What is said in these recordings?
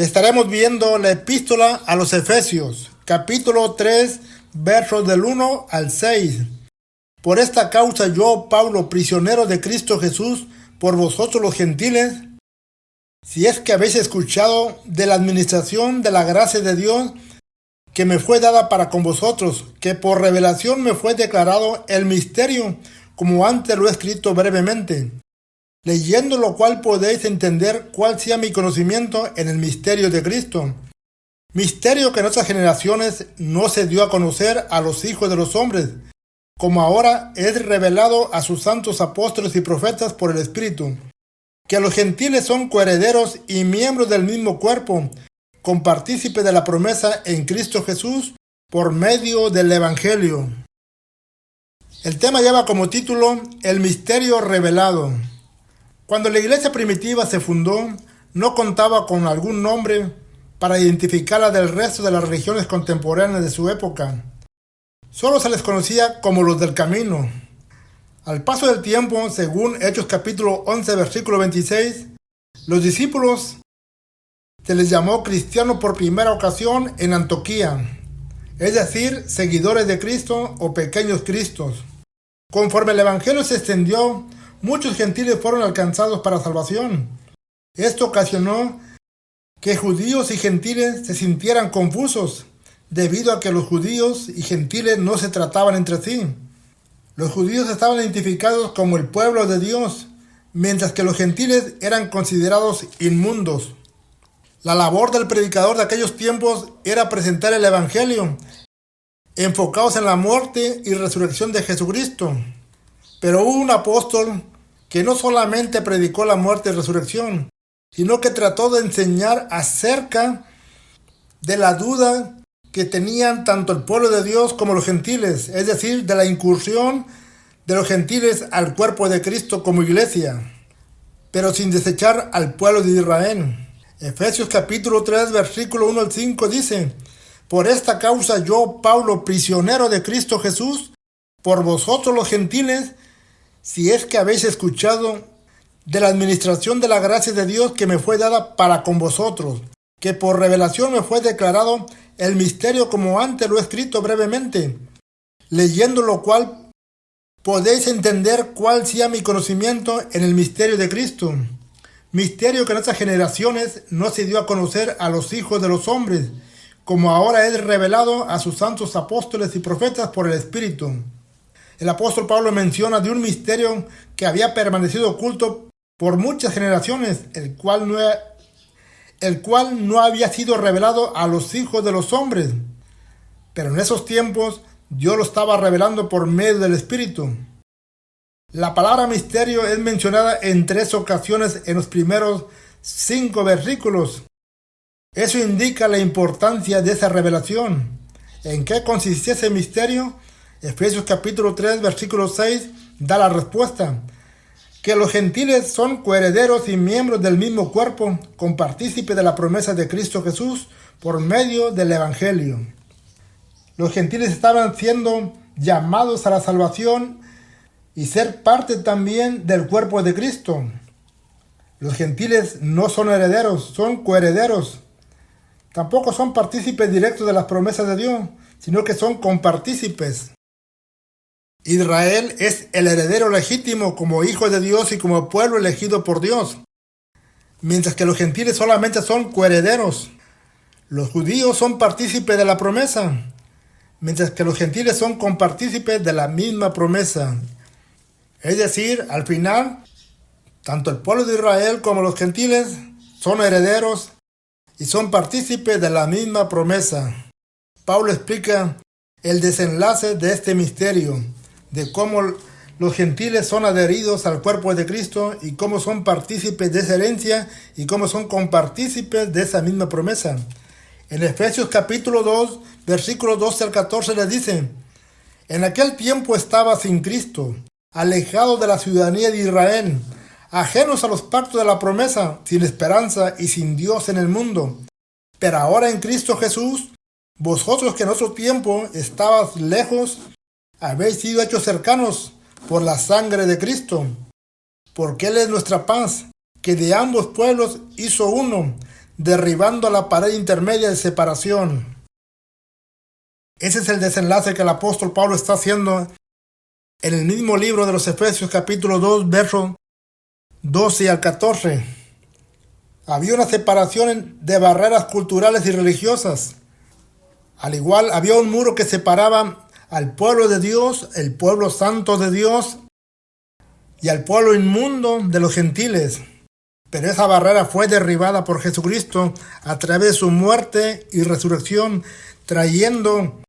Estaremos viendo la epístola a los Efesios, capítulo 3, versos del 1 al 6. Por esta causa yo, Pablo, prisionero de Cristo Jesús, por vosotros los gentiles, si es que habéis escuchado de la administración de la gracia de Dios que me fue dada para con vosotros, que por revelación me fue declarado el misterio, como antes lo he escrito brevemente, leyendo lo cual podéis entender cuál sea mi conocimiento en el misterio de Cristo. Misterio que en otras generaciones no se dio a conocer a los hijos de los hombres, como ahora es revelado a sus santos apóstoles y profetas por el Espíritu, que los gentiles son coherederos y miembros del mismo cuerpo, compartícipes de la promesa en Cristo Jesús por medio del Evangelio. El tema lleva como título El misterio revelado. Cuando la iglesia primitiva se fundó, no contaba con algún nombre para identificarla del resto de las religiones contemporáneas de su época. Solo se les conocía como los del camino. Al paso del tiempo, según Hechos capítulo 11, versículo 26, los discípulos se les llamó cristianos por primera ocasión en Antioquía, es decir, seguidores de Cristo o pequeños Cristos. Conforme el Evangelio se extendió, muchos gentiles fueron alcanzados para salvación. Esto ocasionó que judíos y gentiles se sintieran confusos, debido a que los judíos y gentiles no se trataban entre sí. Los judíos estaban identificados como el pueblo de Dios, mientras que los gentiles eran considerados inmundos. La labor del predicador de aquellos tiempos era presentar el Evangelio, enfocados en la muerte y resurrección de Jesucristo. Pero hubo un apóstol que no solamente predicó la muerte y resurrección, sino que trató de enseñar acerca de la duda que tenían tanto el pueblo de Dios como los gentiles, es decir, de la incursión de los gentiles al cuerpo de Cristo como iglesia, pero sin desechar al pueblo de Israel. Efesios capítulo 3, versículo 1 al 5 dice: Por esta causa yo, Pablo, prisionero de Cristo Jesús, por vosotros los gentiles, si es que habéis escuchado de la administración de la gracia de Dios que me fue dada para con vosotros, que por revelación me fue declarado el misterio como antes lo he escrito brevemente, leyendo lo cual podéis entender cuál sea mi conocimiento en el misterio de Cristo. Misterio que en otras generaciones no se dio a conocer a los hijos de los hombres, como ahora es revelado a sus santos apóstoles y profetas por el Espíritu. El apóstol Pablo menciona de un misterio que había permanecido oculto por muchas generaciones, el cual no había sido revelado a los hijos de los hombres. Pero en esos tiempos Dios lo estaba revelando por medio del Espíritu. La palabra misterio es mencionada en 3 ocasiones en los primeros 5 versículos. Eso indica la importancia de esa revelación. ¿En qué consistía ese misterio? Efesios capítulo 3, versículo 6 da la respuesta: que los gentiles son coherederos y miembros del mismo cuerpo, compartícipes de la promesa de Cristo Jesús por medio del Evangelio. Los gentiles estaban siendo llamados a la salvación y ser parte también del cuerpo de Cristo. Los gentiles no son herederos, son coherederos. Tampoco son partícipes directos de las promesas de Dios, sino que son compartícipes. Israel es el heredero legítimo como hijo de Dios y como pueblo elegido por Dios, mientras que los gentiles solamente son coherederos. Los judíos son partícipes de la promesa, mientras que los gentiles son compartícipes de la misma promesa. Es decir, al final, tanto el pueblo de Israel como los gentiles son herederos y son partícipes de la misma promesa. Pablo explica el desenlace de este misterio, de cómo los gentiles son adheridos al cuerpo de Cristo y cómo son partícipes de esa herencia y cómo son compartícipes de esa misma promesa. En Efesios capítulo 2, versículos 12 al 14 les dice: En aquel tiempo estaba sin Cristo, alejados de la ciudadanía de Israel, ajenos a los pactos de la promesa, sin esperanza y sin Dios en el mundo. Pero ahora en Cristo Jesús, vosotros que en otro tiempo estabais lejos, habéis sido hechos cercanos por la sangre de Cristo, porque Él es nuestra paz, que de ambos pueblos hizo uno, derribando la pared intermedia de separación. Ese es el desenlace que el apóstol Pablo está haciendo en el mismo libro de los Efesios, capítulo 2, versos 12 al 14. Había una separación de barreras culturales y religiosas. Al igual, había un muro que separaba al pueblo de Dios, el pueblo santo de Dios, y al pueblo inmundo de los gentiles. Pero esa barrera fue derribada por Jesucristo a través de su muerte y resurrección, trayendo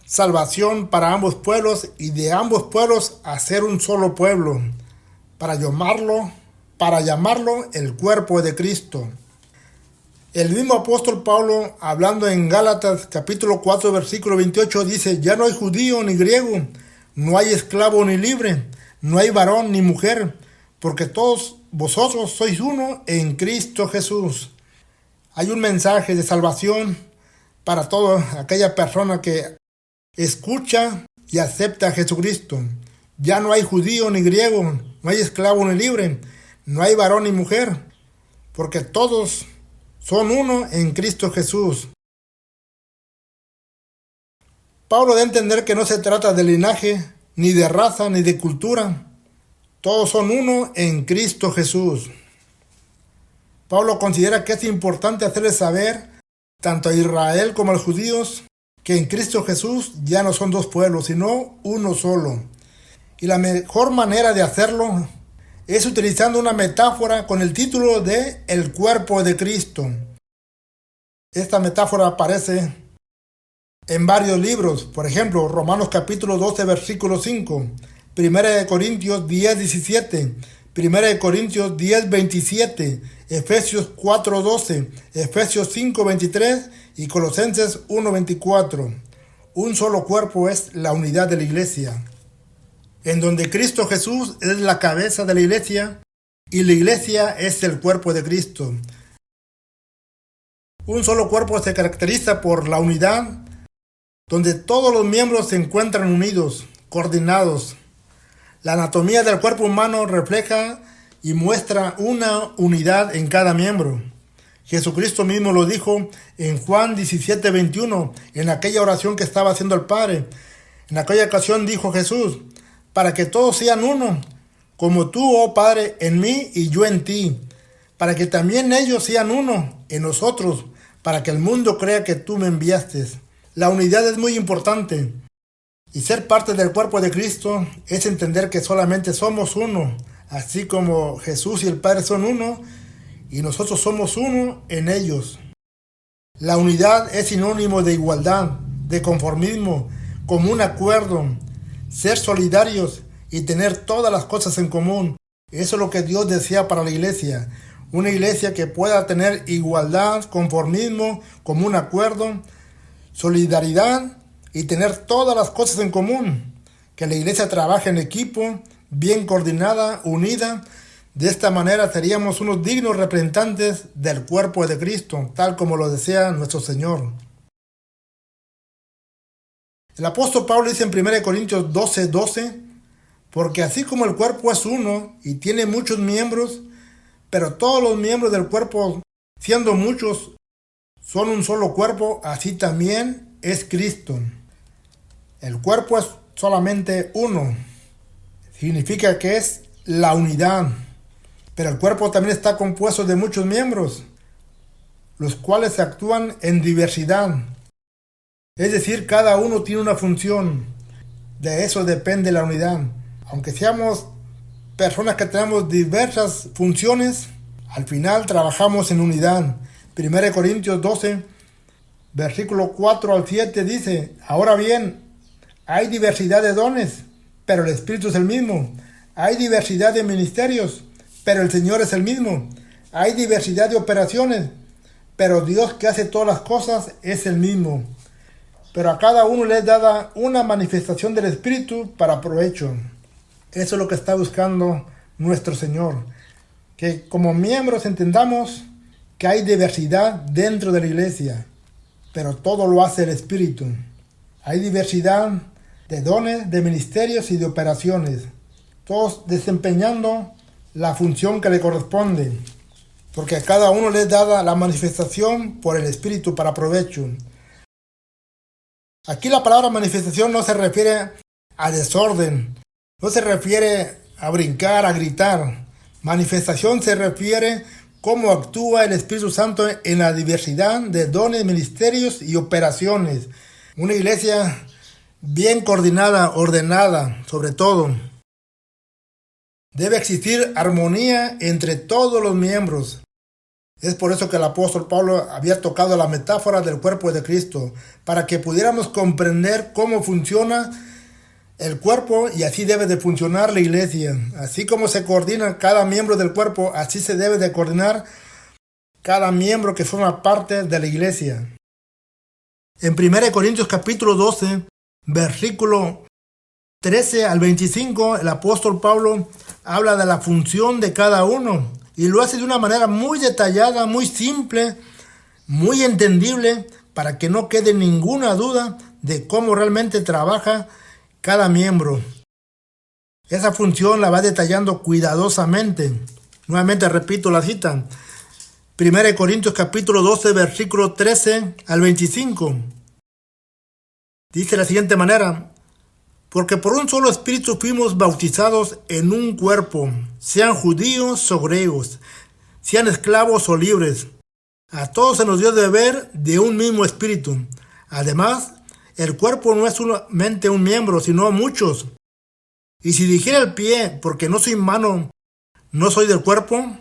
salvación para ambos pueblos y de ambos pueblos hacer un solo pueblo, para llamarlo el cuerpo de Cristo. El mismo apóstol Pablo, hablando en Gálatas capítulo 4 versículo 28, dice: ya no hay judío ni griego, no hay esclavo ni libre, no hay varón ni mujer, porque todos vosotros sois uno en Cristo Jesús. Hay un mensaje de salvación para toda aquella persona que escucha y acepta a Jesucristo. Ya no hay judío ni griego, no hay esclavo ni libre, no hay varón ni mujer, porque todos son uno en Cristo Jesús. Pablo da a entender que no se trata de linaje, ni de raza, ni de cultura. Todos son uno en Cristo Jesús. Pablo considera que es importante hacerles saber, tanto a Israel como a los judíos, que en Cristo Jesús ya no son dos pueblos, sino uno solo. Y la mejor manera de hacerlo es utilizando una metáfora con el título de El cuerpo de Cristo. Esta metáfora aparece en varios libros, por ejemplo, Romanos capítulo 12, versículo 5, 1 Corintios 10, 17, 1 Corintios 10, 27, Efesios 4, 12, Efesios 5, 23 y Colosenses 1, 24. Un solo cuerpo es la unidad de la iglesia, en donde Cristo Jesús es la cabeza de la iglesia y la iglesia es el cuerpo de Cristo. Un solo cuerpo se caracteriza por la unidad, donde todos los miembros se encuentran unidos, coordinados. La anatomía del cuerpo humano refleja y muestra una unidad en cada miembro. Jesucristo mismo lo dijo en Juan 17, 21, en aquella oración que estaba haciendo el Padre. En aquella ocasión dijo Jesús: para que todos sean uno, como tú, oh Padre, en mí y yo en ti, para que también ellos sean uno en nosotros, para que el mundo crea que tú me enviaste. La unidad es muy importante, y ser parte del cuerpo de Cristo es entender que solamente somos uno, así como Jesús y el Padre son uno, y nosotros somos uno en ellos. La unidad es sinónimo de igualdad, de conformismo, común acuerdo, ser solidarios y tener todas las cosas en común. Eso es lo que Dios desea para la iglesia. Una iglesia que pueda tener igualdad, conformismo, común acuerdo, solidaridad y tener todas las cosas en común. Que la iglesia trabaje en equipo, bien coordinada, unida. De esta manera seríamos unos dignos representantes del cuerpo de Cristo, tal como lo desea nuestro Señor. El apóstol Pablo dice en 1 Corintios 12, 12, porque así como el cuerpo es uno y tiene muchos miembros, pero todos los miembros del cuerpo, siendo muchos, son un solo cuerpo, así también es Cristo. El cuerpo es solamente uno, significa que es la unidad, pero el cuerpo también está compuesto de muchos miembros, los cuales actúan en diversidad. Es decir, cada uno tiene una función. De eso depende la unidad. Aunque seamos personas que tenemos diversas funciones, al final trabajamos en unidad. 1 Corintios 12, versículo 4 al 7 dice: ahora bien, hay diversidad de dones, pero el Espíritu es el mismo. Hay diversidad de ministerios, pero el Señor es el mismo. Hay diversidad de operaciones, pero Dios que hace todas las cosas es el mismo. Pero a cada uno le es dada una manifestación del Espíritu para provecho. Eso es lo que está buscando nuestro Señor. Que como miembros entendamos que hay diversidad dentro de la iglesia, pero todo lo hace el Espíritu. Hay diversidad de dones, de ministerios y de operaciones, todos desempeñando la función que le corresponde. porque a cada uno le es dada la manifestación por el Espíritu para provecho. Aquí la palabra manifestación no se refiere a desorden, no se refiere a brincar, a gritar. Manifestación se refiere cómo actúa el Espíritu Santo en la diversidad de dones, ministerios y operaciones. Una iglesia bien coordinada, ordenada, sobre todo. Debe existir armonía entre todos los miembros. Es por eso que el apóstol Pablo había tocado la metáfora del cuerpo de Cristo, para que pudiéramos comprender cómo funciona el cuerpo y así debe de funcionar la iglesia. Así como se coordina cada miembro del cuerpo, así se debe de coordinar cada miembro que forma parte de la iglesia. En 1 Corintios capítulo 12, versículo 13 al 25, el apóstol Pablo habla de la función de cada uno y lo hace de una manera muy detallada, muy simple, muy entendible, para que no quede ninguna duda de cómo realmente trabaja cada miembro. Esa función la va detallando cuidadosamente. Nuevamente repito la cita. 1 Corintios capítulo 12, versículo 13 al 25. Dice de la siguiente manera: porque por un solo espíritu fuimos bautizados en un cuerpo, sean judíos o griegos, sean esclavos o libres. A todos se nos dio de beber de un mismo espíritu. Además, el cuerpo no es solamente un miembro, sino muchos. Y si dijera el pie, porque no soy mano, no soy del cuerpo,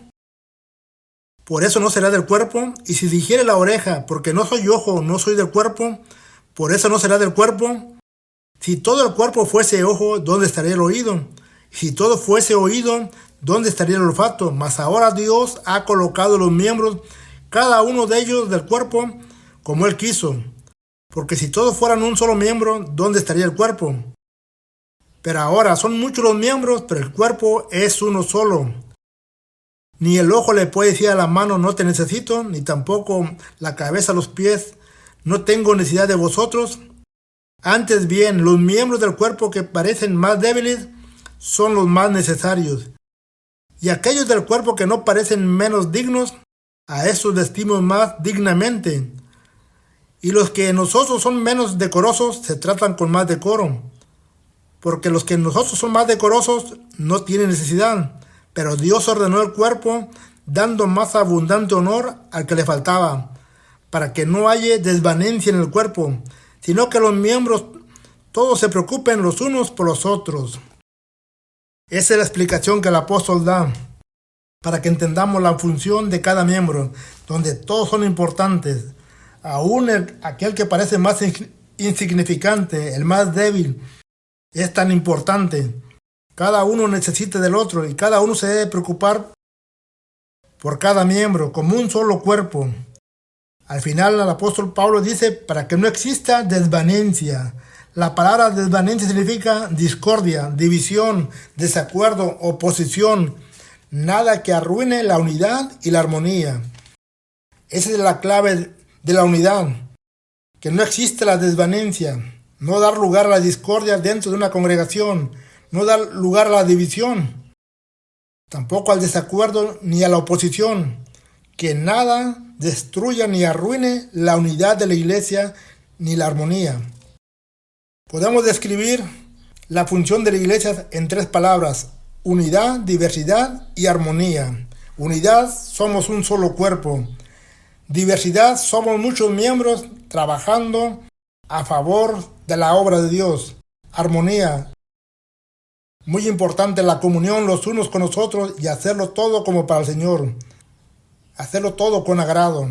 por eso no será del cuerpo. Y si dijera la oreja, porque no soy ojo, no soy del cuerpo, por eso no será del cuerpo. Si todo el cuerpo fuese ojo, ¿dónde estaría el oído? Si todo fuese oído, ¿dónde estaría el olfato? Mas ahora Dios ha colocado los miembros, cada uno de ellos del cuerpo, como Él quiso. Porque si todos fueran un solo miembro, ¿dónde estaría el cuerpo? Pero ahora son muchos los miembros, pero el cuerpo es uno solo. Ni el ojo le puede decir a la mano, no te necesito, ni tampoco la cabeza a los pies, no tengo necesidad de vosotros. Antes bien, los miembros del cuerpo que parecen más débiles son los más necesarios. Y aquellos del cuerpo que no parecen menos dignos, a esos vestimos más dignamente. Y los que en nosotros son menos decorosos, se tratan con más decoro. Porque los que en nosotros son más decorosos no tienen necesidad. Pero Dios ordenó el cuerpo, dando más abundante honor al que le faltaba, para que no haya desvanencia en el cuerpo, sino que los miembros todos se preocupen los unos por los otros. Esa es la explicación que el apóstol da, para que entendamos la función de cada miembro, donde todos son importantes. Aún aquel que parece más insignificante, el más débil, es tan importante. Cada uno necesita del otro y cada uno se debe preocupar por cada miembro, como un solo cuerpo. Al final el apóstol Pablo dice, para que no exista desvanencia. La palabra desvanencia significa discordia, división, desacuerdo, oposición. Nada que arruine la unidad y la armonía. Esa es la clave de la unidad. Que no existe la desvanencia. No dar lugar a la discordia dentro de una congregación. No dar lugar a la división. Tampoco al desacuerdo ni a la oposición. Que nada destruya ni arruine la unidad de la iglesia ni la armonía. Podemos describir la función de la iglesia en 3 palabras: unidad, diversidad y armonía. Unidad, somos un solo cuerpo. Diversidad, somos muchos miembros trabajando a favor de la obra de Dios. Armonía, muy importante la comunión los unos con los otros y hacerlo todo como para el Señor. Hacerlo todo con agrado,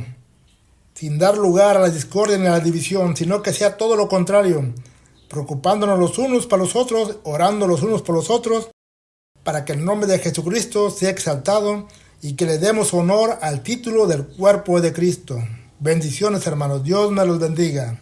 sin dar lugar a la discordia ni a la división, sino que sea todo lo contrario, preocupándonos los unos para los otros, orando los unos por los otros, para que el nombre de Jesucristo sea exaltado y que le demos honor al título del cuerpo de Cristo. Bendiciones, hermanos. Dios me los bendiga.